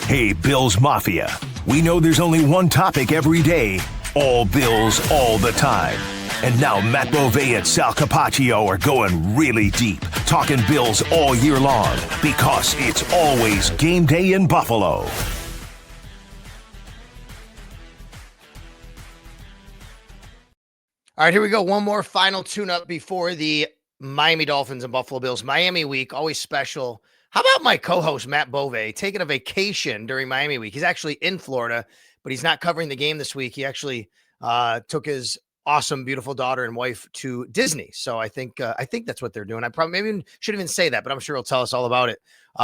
Hey, Bills Mafia. We know there's only one topic every day. All Bills, all the time. And now Matt Beauvais and Sal Capaccio are going really deep, talking Bills all year long, because it's always game day in Buffalo. All right, here we go. One more final tune-up before the Miami Dolphins and Buffalo Bills. Miami week, always special. How about my co-host, Matt Beauvais, taking a vacation during Miami week? He's actually in Florida, but he's not covering the game this week. He actually took his awesome, beautiful daughter and wife to Disney. So I think that's what they're doing. I probably maybe shouldn't even say that, but I'm sure he'll tell us all about it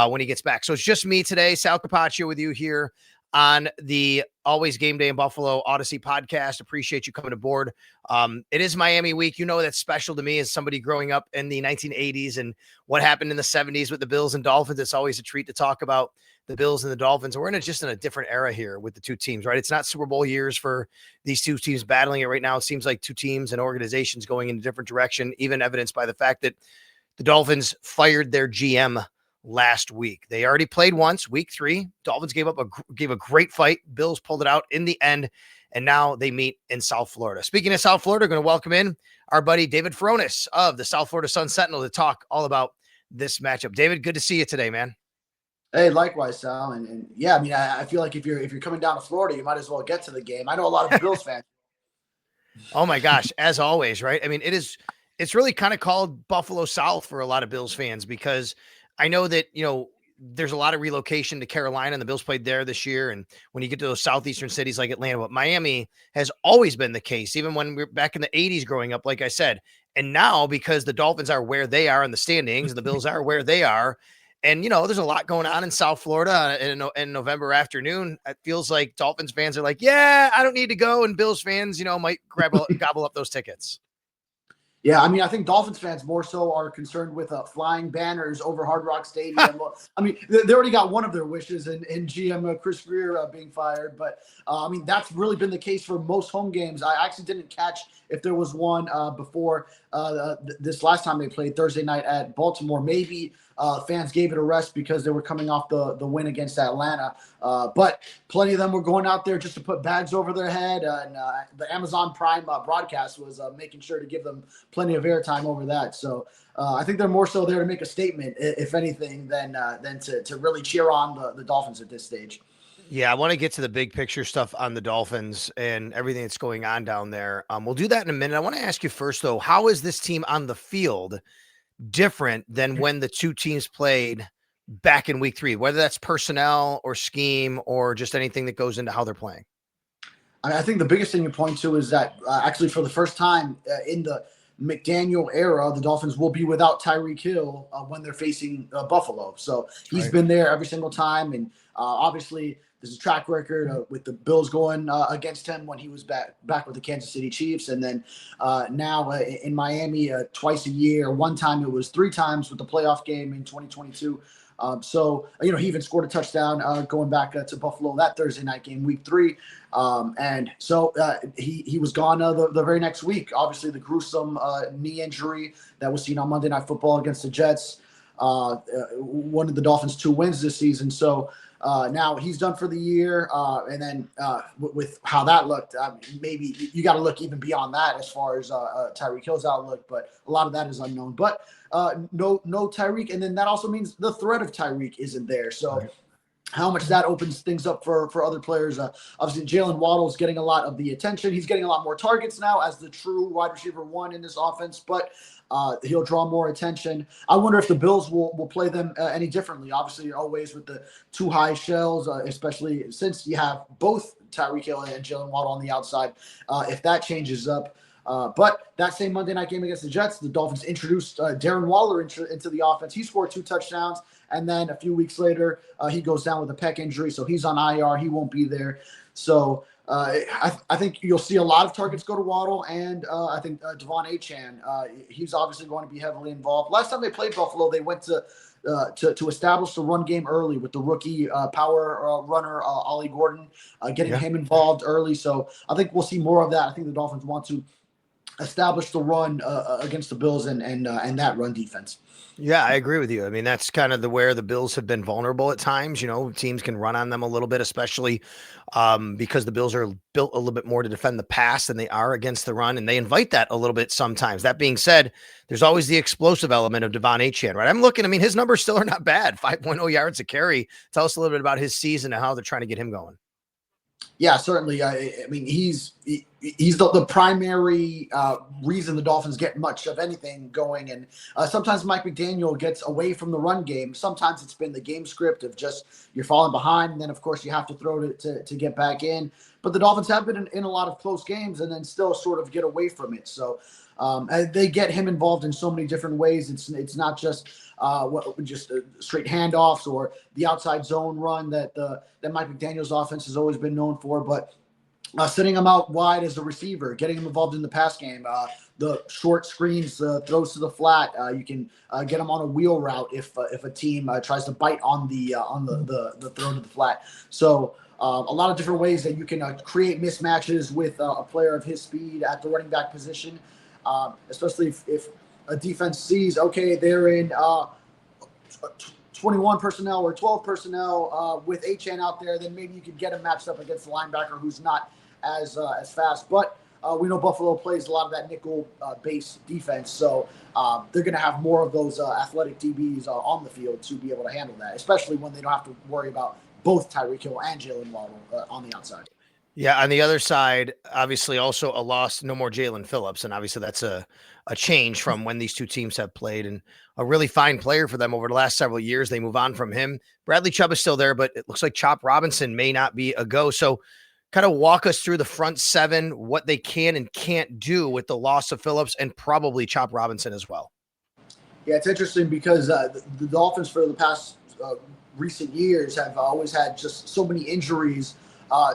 when he gets back. So it's just me today, Sal Capaccio, with you here on the Always Game Day in Buffalo Odyssey podcast. Appreciate you coming aboard. It is Miami week. You know, that's special to me as somebody growing up in the 1980s and what happened in the 70s with the Bills and Dolphins. It's always a treat to talk about the Bills and the Dolphins. We're just in a different era here with the two teams, right? It's not Super Bowl years for these two teams battling it right now. It seems like two teams and organizations going in a different direction, even evidenced by the fact that the Dolphins fired their GM last week. They already played once, week 3. Dolphins gave a great fight. Bills pulled it out in the end, and now they meet in South Florida. Speaking of South Florida, going to welcome in our buddy David Furones of the South Florida Sun Sentinel to talk all about this matchup. David, good to see you today, man. Hey, likewise, Sal. And yeah, I mean, I feel like if you're coming down to Florida, you might as well get to the game. I know a lot of Bills fans. Oh my gosh, as always, right? I mean, it's really kind of called Buffalo South for a lot of Bills fans, because I know that, there's a lot of relocation to Carolina, and the Bills played there this year. And when you get to those southeastern cities like Atlanta, but Miami has always been the case, even when we were back in the 80s growing up, like I said. And now, because the Dolphins are where they are in the standings, and the Bills are where they are, and, there's a lot going on in South Florida in November afternoon. It feels like Dolphins fans are like, yeah, I don't need to go. And Bills fans, might gobble up those tickets. Yeah, I mean, I think Dolphins fans more so are concerned with flying banners over Hard Rock Stadium. I mean, they already got one of their wishes in GM Chris Grier being fired. But, I mean, that's really been the case for most home games. I actually didn't catch if there was one before this last time they played Thursday night at Baltimore. Maybe fans gave it a rest because they were coming off the win against Atlanta. But plenty of them were going out there just to put bags over their head. And the Amazon Prime broadcast was making sure to give them plenty of airtime over that. So I think they're more so there to make a statement, if anything, than to really cheer on the Dolphins at this stage. Yeah, I want to get to the big picture stuff on the Dolphins and everything that's going on down there. We'll do that in a minute. I want to ask you first, though, how is this team on the field different than when the two teams played back in week 3, whether that's personnel or scheme or just anything that goes into how they're playing? I think the biggest thing you point to is that actually for the first time in the McDaniel era, the Dolphins will be without Tyreek Hill when they're facing Buffalo. So he's been there every single time. And obviously there's a track record with the Bills going against him when he was back with the Kansas City Chiefs. And then now in Miami twice a year. One time it was 3 times with the playoff game in 2022. So, he even scored a touchdown going back to Buffalo that Thursday night game, week 3. And so he was gone the very next week. Obviously, the gruesome knee injury that was seen on Monday Night Football against the Jets, one of the Dolphins' 2 wins this season. So now he's done for the year. And then with how that looked, maybe you got to look even beyond that as far as Tyreek Hill's outlook. But a lot of that is unknown. But no Tyreek. And then that also means the threat of Tyreek isn't there. So how much that opens things up for other players. Obviously, Jalen Waddle is getting a lot of the attention. He's getting a lot more targets now as the true wide receiver 1 in this offense, but he'll draw more attention. I wonder if the Bills will play them any differently. Obviously, always with the 2 high shells, especially since you have both Tyreek Hill and Jalen Waddle on the outside. If that changes up. But that same Monday night game against the Jets, the Dolphins introduced Darren Waller into the offense. He scored 2 touchdowns. And then a few weeks later, he goes down with a pec injury. So he's on IR. He won't be there. So I think you'll see a lot of targets go to Waddle. And I think Devon Achane, he's obviously going to be heavily involved. Last time they played Buffalo, they went to establish the run game early with the rookie power runner, Ollie Gordon, getting him involved early. So I think we'll see more of that. I think the Dolphins want to establish the run against the Bills and that run defense. Yeah, I agree with you. I mean, that's kind of where the Bills have been vulnerable at times. Teams can run on them a little bit, especially because the Bills are built a little bit more to defend the pass than they are against the run, and they invite that a little bit sometimes. That being said, there's always the explosive element of Devon Achane, right? I'm looking, I mean, his numbers still are not bad. 5.0 yards a carry. Tell us a little bit about his season and how they're trying to get him going. Yeah, certainly. I mean, he's the primary reason the Dolphins get much of anything going. And sometimes Mike McDaniel gets away from the run game. Sometimes it's been the game script of just you're falling behind, and then of course you have to throw to get back in. But the Dolphins have been in a lot of close games and then still sort of get away from it. So they get him involved in so many different ways. It's not just straight handoffs or the outside zone run that Mike McDaniel's offense has always been known for, but sending him out wide as a receiver, getting him involved in the pass game, the short screens, throws to the flat. You can get him on a wheel route if a team tries to bite on the throw to the flat. So a lot of different ways that you can create mismatches with a player of his speed at the running back position, especially if a defense sees, okay, they're in 21 personnel or 12 personnel with Achane out there, then maybe you could get him matched up against the linebacker who's not as fast. But we know Buffalo plays a lot of that nickel-based defense, so they're going to have more of those athletic DBs on the field to be able to handle that, especially when they don't have to worry about both Tyreek Hill and Jalen Waddle on the outside. Yeah, on the other side, obviously also a loss, no more Jalen Phillips, and obviously that's a change from when these two teams have played, and a really fine player for them over the last several years. They move on from him. Bradley Chubb is still there, but it looks like Chop Robinson may not be a go. So kind of walk us through the front seven, what they can and can't do with the loss of Phillips and probably Chop Robinson as well. Yeah, it's interesting because the Dolphins for the past recent years have always had just so many injuries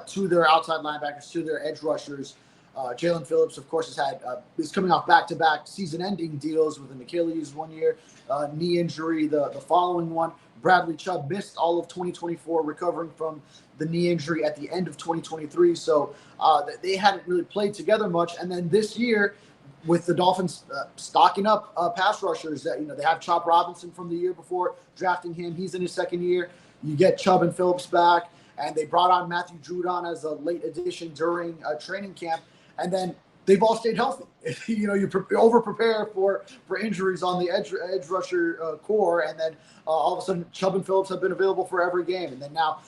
to their outside linebackers, to their edge rushers. Jalen Phillips, of course, is coming off back-to-back season-ending deals with an Achilles 1 year, knee injury the following one. Bradley Chubb missed all of 2024, recovering from the knee injury at the end of 2023. So they hadn't really played together much. And then this year, with the Dolphins stocking up pass rushers, that they have Chop Robinson from the year before, drafting him. He's in his second year. You get Chubb and Phillips back. And they brought on Matthew Judon as a late addition during training camp, and then they've all stayed healthy. You over prepare for injuries on the edge rusher core, and then all of a sudden Chubb and Phillips have been available for every game, and then now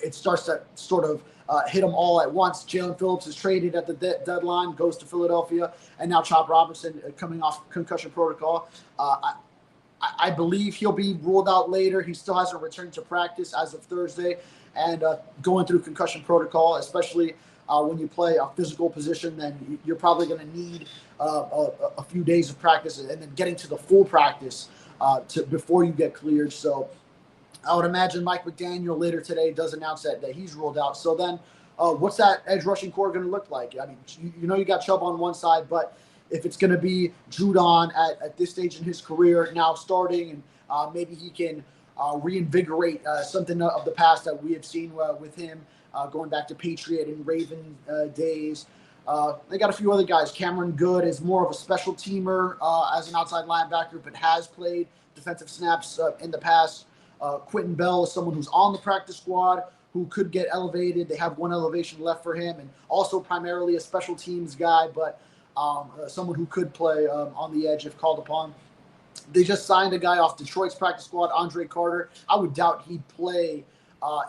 it starts to sort of hit them all at once. Jalen Phillips is traded at the deadline, goes to Philadelphia, and now Chop Robinson coming off concussion protocol. I believe he'll be ruled out later. He still hasn't returned to practice as of Thursday. And going through concussion protocol, especially when you play a physical position, then you're probably going to need a few days of practice and then getting to the full practice before you get cleared. So I would imagine Mike McDaniel later today does announce that he's ruled out. So then what's that edge rushing core going to look like? I mean, you got Chubb on one side, but if it's going to be Judon at this stage in his career now starting, and maybe he can reinvigorate something of the past that we have seen with him going back to Patriot and Raven days. They got a few other guys. Cameron Good is more of a special teamer as an outside linebacker, but has played defensive snaps in the past. Quentin Bell is someone who's on the practice squad who could get elevated. They have one elevation left for him, and also primarily a special teams guy, but someone who could play on the edge if called upon. They just signed a guy off Detroit's practice squad, Andre Carter. I would doubt he'd play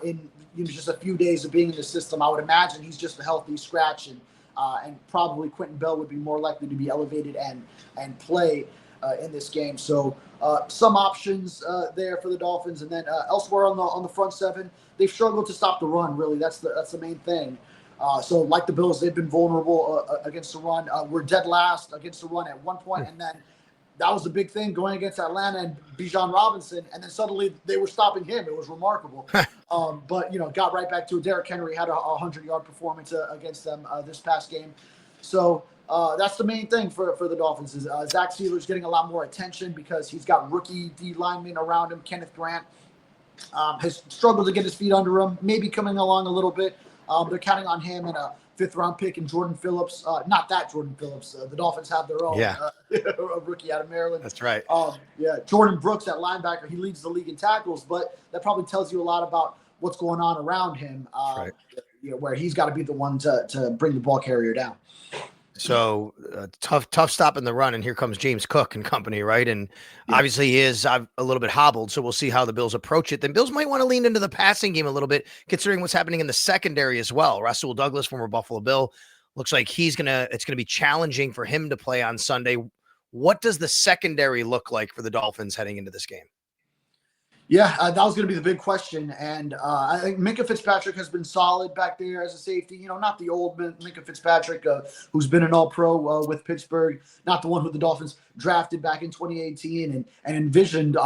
in just a few days of being in the system. I would imagine he's just a healthy scratch, and probably Quentin Bell would be more likely to be elevated and play in this game. So some options there for the Dolphins, and then elsewhere on the front seven, they've struggled to stop the run. Really, that's the main thing. So like the Bills, they've been vulnerable against the run. We're dead last against the run at one point, and then that was the big thing going against Atlanta and Bijan Robinson, and then suddenly they were stopping him. It was remarkable. But got right back to it. Derrick Henry had a 100-yard performance against them this past game. So that's the main thing for the Dolphins is Zach Sealer's getting a lot more attention because he's got rookie D linemen around him. Kenneth Grant has struggled to get his feet under him, maybe coming along a little bit. They're counting on him and a fifth-round pick in Jordan Phillips. Not that Jordan Phillips. The Dolphins have their own a rookie out of Maryland. That's right. Jordan Brooks at linebacker. He leads the league in tackles, but that probably tells you a lot about what's going on around him. Right. Where he's got to be the one to bring the ball carrier down. So tough stop in the run, and here comes James Cook and company, right? And obviously he is a little bit hobbled, so we'll see how the Bills approach it. Then Bills might want to lean into the passing game a little bit, considering what's happening in the secondary as well. Rasul Douglas, former Buffalo Bill, looks like it's gonna be challenging for him to play on Sunday. What does the secondary look like for the Dolphins heading into this game? Yeah, that was going to be the big question. And I think Minkah Fitzpatrick has been solid back there as a safety. Not the old Minkah Fitzpatrick who's been an all-pro with Pittsburgh, not the one who the Dolphins drafted back in 2018 and envisioned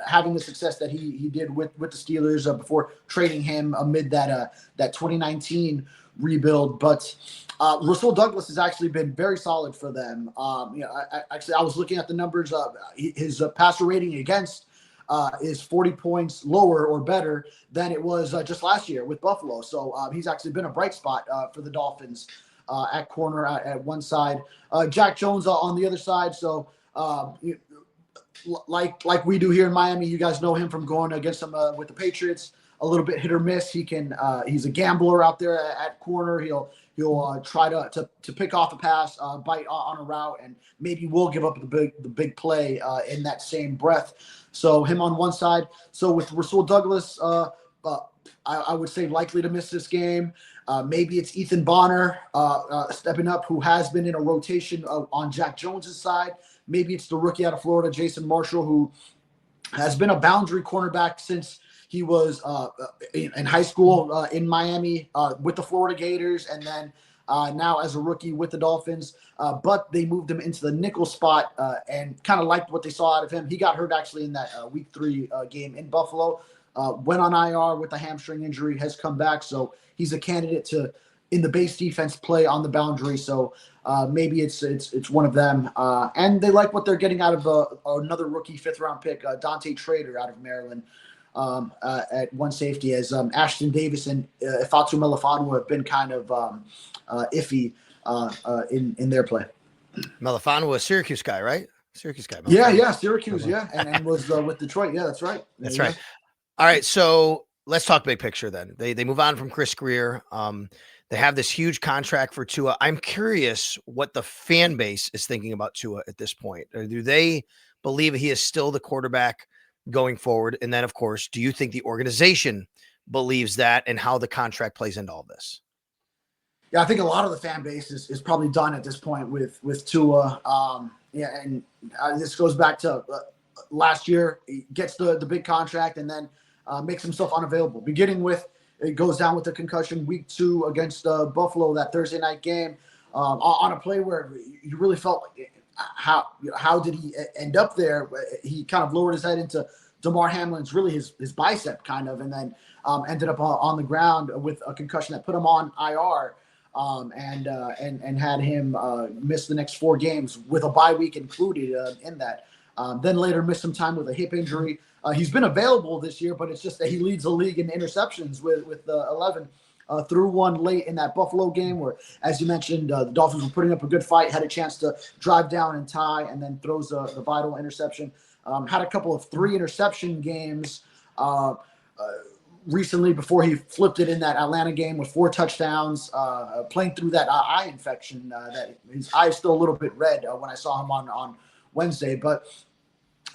having the success that he did with the Steelers before trading him amid that 2019 rebuild. But Rasul Douglas has actually been very solid for them. I was looking at the numbers. His passer rating against is 40 points lower or better than it was just last year with Buffalo. So he's actually been a bright spot for the Dolphins at corner at one side. Jack Jones on the other side. So like we do here in Miami, you guys know him from going against him with the Patriots. A little bit hit or miss. He's a gambler out there at corner. He'll try to pick off a pass, bite on a route, and maybe will give up the big play in that same breath. So him on one side. So with Rasul Douglas, I would say likely to miss this game. Maybe it's Ethan Bonner stepping up, who has been in a rotation on Jack Jones's side. Maybe it's the rookie out of Florida, Jason Marshall, who has been a boundary cornerback since he was in high school in Miami with the Florida Gators, and then now as a rookie with the Dolphins. But they moved him into the nickel spot and kind of liked what they saw out of him. He got hurt actually in that week 3 game in Buffalo, went on IR with a hamstring injury, has come back. So he's a candidate to, in the base defense, play on the boundary. So maybe it's one of them. And they like what they're getting out of another rookie 5th-round pick, Dante Trader out of Maryland. At one safety, as Ashton Davis and Ifeatu Melifonwu have been kind of iffy in their play. Melifonwu, a Syracuse guy, right? Syracuse guy. Yeah, Syracuse, and was with Detroit. Yeah, that's right. That's right. All right, so let's talk big picture then. They move on from Chris Grier. They have this huge contract for Tua. I'm curious what the fan base is thinking about Tua at this point. Do they believe he is still the quarterback going forward? And then, of course, do you think the organization believes that, and how the contract plays into all this? Yeah, I think a lot of the fan base is probably done at this point with Tua. And this goes back to last year. He gets the big contract and then makes himself unavailable. Beginning with, it goes down with the concussion week 2 against Buffalo, that Thursday night game, on a play where you really felt how did he end up there? He kind of lowered his head into DeMar Hamlin's, really his bicep kind of, and then ended up on the ground with a concussion that put him on IR, and had him miss the next 4 games with a bye week included in that. Then later missed some time with a hip injury. He's been available this year, but it's just that he leads the league in interceptions with 11. Threw one late in that Buffalo game where, as you mentioned, the Dolphins were putting up a good fight, had a chance to drive down and tie, and then throws the vital interception. Had a couple of 3 interception games recently before he flipped it in that Atlanta game with 4 touchdowns, playing through that eye infection. That his eye is still a little bit red when I saw him on Wednesday. But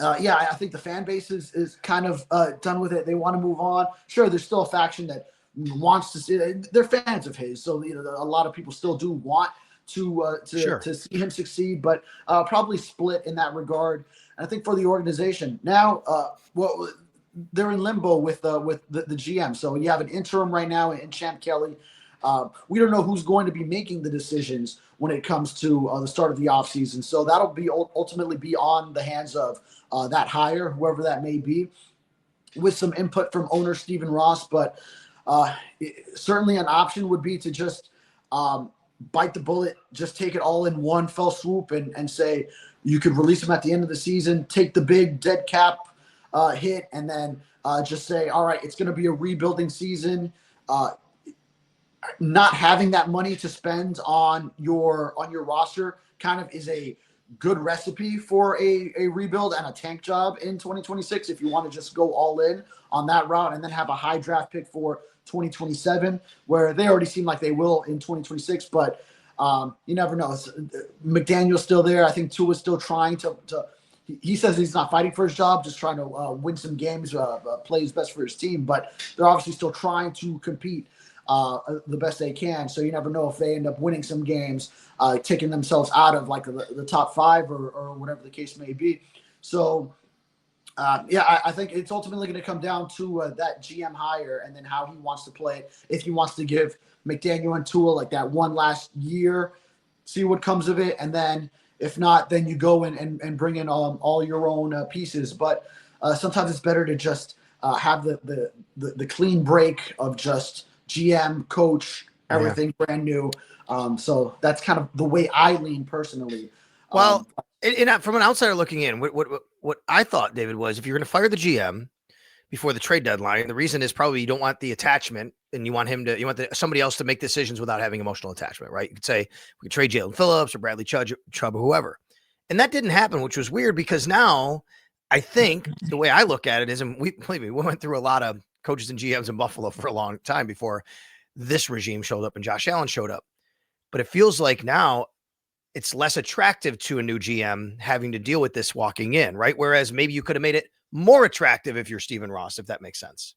I think the fan base is kind of done with it. They want to move on. Sure, there's still a faction that wants to see. They're fans of his, so a lot of people still do want to see him succeed, but probably split in that regard. And I think for the organization now, they're in limbo with the GM. So you have an interim right now in Champ Kelly. We don't know who's going to be making the decisions when it comes to the start of the offseason. So that'll be ultimately be on the hands of that hire, whoever that may be, with some input from owner Stephen Ross. But certainly an option would be to just bite the bullet, just take it all in one fell swoop and say you could release him at the end of the season, take the big dead cap hit, and then just say, all right, it's going to be a rebuilding season. not having that money to spend on your roster kind of is a good recipe for a rebuild and a tank job in 2026 if you want to just go all in on that route and then have a high draft pick for 2027, where they already seem like they will in 2026. But you never know. McDaniel's still there. I think Tua's still trying to he says he's not fighting for his job, just trying to win some games, play his best for his team. But they're obviously still trying to compete the best they can. So you never know if they end up winning some games, taking themselves out of like the top 5 or whatever the case may be. So, I think it's ultimately going to come down to that GM hire and then how he wants to play it. If he wants to give McDaniel and Tua like that one last year, see what comes of it. And then if not, then you go and bring in all your own pieces. But sometimes it's better to just have the clean break of just GM, coach, everything brand new. So that's kind of the way I lean personally. Well, from an outsider looking in, what I thought, David, was if you're going to fire the GM before the trade deadline, the reason is probably you don't want the attachment and you want somebody else to make decisions without having emotional attachment, right? You could say we could trade Jalen Phillips or Bradley Chubb or whoever. And that didn't happen, which was weird because now I think the way I look at it is, and we went through a lot of coaches and GMs in Buffalo for a long time before this regime showed up and Josh Allen showed up. But it feels like now it's less attractive to a new GM having to deal with this walking in, right? Whereas maybe you could have made it more attractive if you're Stephen Ross, if that makes sense.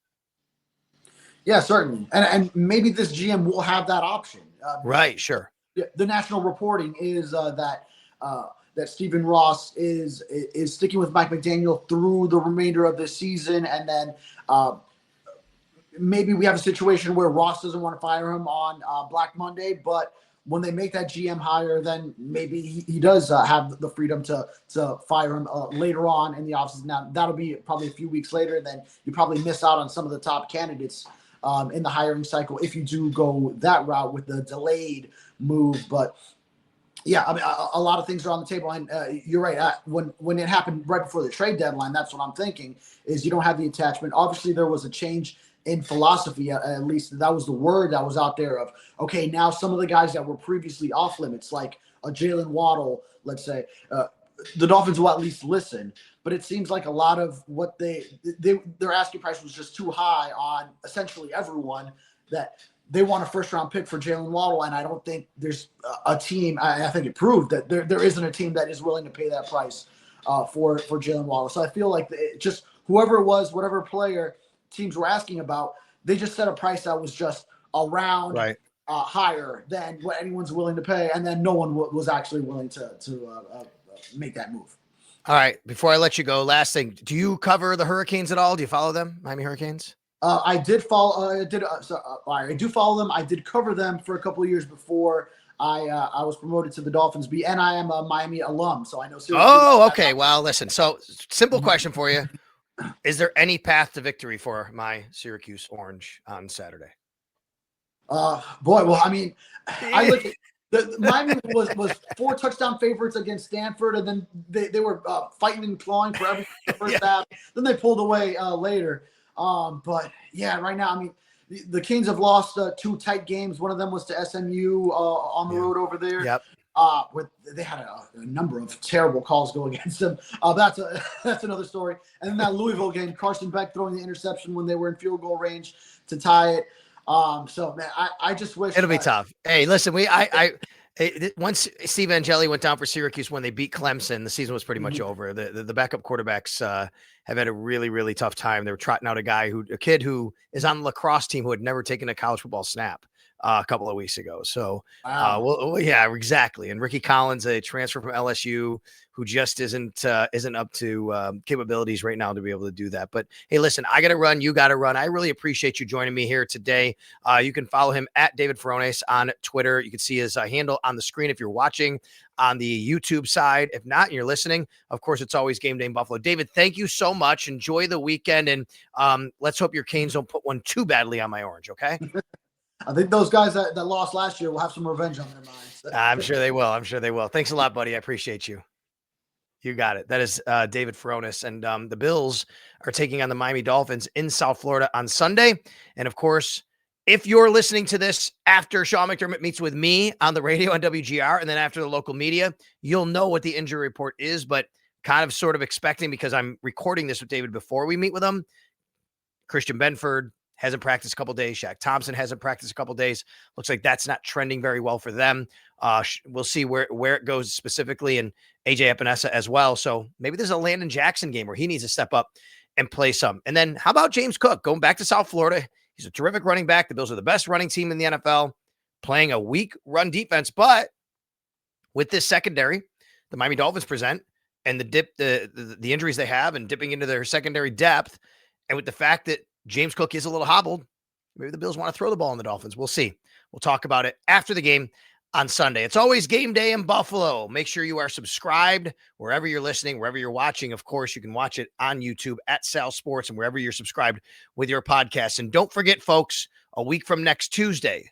Yeah, certainly. And maybe this GM will have that option. Right, sure. The national reporting is that Stephen Ross is sticking with Mike McDaniel through the remainder of the season. And then maybe we have a situation where Ross doesn't want to fire him on Black Monday, but when they make that GM hire, then maybe he does have the freedom to fire him later on in the offseason. Now, that'll be probably a few weeks later, and then you probably miss out on some of the top candidates in the hiring cycle if you do go that route with the delayed move. But yeah, I mean, a lot of things are on the table, and you're right. When it happened right before the trade deadline, that's what I'm thinking is you don't have the attachment. Obviously, there was a change in philosophy, at least that was the word that was out there of, okay, now some of the guys that were previously off limits, like a Jalen Waddle, let's say, the Dolphins will at least listen. But it seems like a lot of what their asking price was just too high on essentially everyone, that they want a first-round pick for Jalen Waddle, and I don't think there's a team. I think it proved that there isn't a team that is willing to pay that price for Jalen Waddle. So I feel like just whoever it was, whatever player teams were asking about, they just set a price that was just around higher than what anyone's willing to pay, and then no one was actually willing to make that move. All right, before I let you go, last thing, do you cover the Hurricanes at all? Do you follow them, Miami Hurricanes? I did follow. I do follow them. I did cover them for a couple of years before I was promoted to the Dolphins beat, and I am a Miami alum, so I know. Oh, okay. Well, listen. So, simple question for you: is there any path to victory for my Syracuse Orange on Saturday? Boy, well, I mean, I look at Miami was 4 touchdown favorites against Stanford, and then they were fighting and clawing for every first half. Then they pulled away later. But yeah, right now, I mean, the Kings have lost 2 tight games. One of them was to SMU on the road over there. Yep. They had a number of terrible calls go against them. That's another story. And then that Louisville game, Carson Beck throwing the interception when they were in field goal range to tie it. So man, I just wish it'll be tough. Hey, listen, once Steve Angeli went down for Syracuse when they beat Clemson, the season was pretty much over. The backup quarterbacks have had a really, really tough time. They were trotting out a kid who is on the lacrosse team who had never taken a college football snap a couple of weeks ago. So, yeah, exactly. And Ricky Collins, a transfer from LSU, who just isn't up to capabilities right now to be able to do that. But hey, listen, I got to run. You got to run. I really appreciate you joining me here today. You can follow him at David Furones on Twitter. You can see his handle on the screen if you're watching on the YouTube side. If not, and you're listening, of course, it's always Game Day in Buffalo. David, thank you so much. Enjoy the weekend. And let's hope your Canes don't put one too badly on my Orange. Okay. I think those guys that lost last year will have some revenge on their minds. I'm sure they will. Thanks a lot, buddy. I appreciate you. You got it. That is David Furones. And the Bills are taking on the Miami Dolphins in South Florida on Sunday. And of course, If you're listening to this after Sean McDermott meets with me on the radio on WGR and then after the local media, you'll know what the injury report is, but kind of sort of expecting, because I'm recording this with David before we meet with him. Christian Benford hasn't practiced a couple days. Shaq Thompson hasn't practiced a couple days. Looks like that's not trending very well for them. We'll see where it goes specifically, and AJ Epinesa as well. So maybe there's a Landon Jackson game where he needs to step up and play some. And then how about James Cook going back to South Florida? He's a terrific running back. The Bills are the best running team in the NFL, playing a weak run defense. But with this secondary, the Miami Dolphins present, and the injuries they have and dipping into their secondary depth, and with the fact that James Cook is a little hobbled, maybe the Bills want to throw the ball on the Dolphins. We'll see. We'll talk about it after the game on Sunday. It's always game day in Buffalo. Make sure you are subscribed wherever you're listening, wherever you're watching. Of course, you can watch it on YouTube at Sal Sports and wherever you're subscribed with your podcast. And don't forget, folks, a week from next Tuesday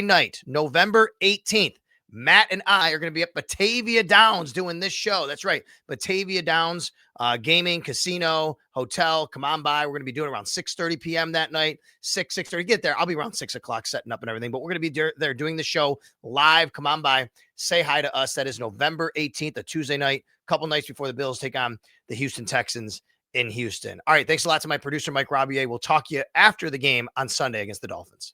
night, November 18th, Matt and I are going to be at Batavia Downs doing this show. That's right. Batavia Downs, gaming, casino, hotel. Come on by. We're going to be doing around 6:30 p.m. that night. 6:30. Get there. I'll be around 6 o'clock setting up and everything, but we're going to be there doing the show live. Come on by. Say hi to us. That is November 18th, a Tuesday night, a couple nights before the Bills take on the Houston Texans in Houston. All right. Thanks a lot to my producer, Mike Robier. We'll talk to you after the game on Sunday against the Dolphins.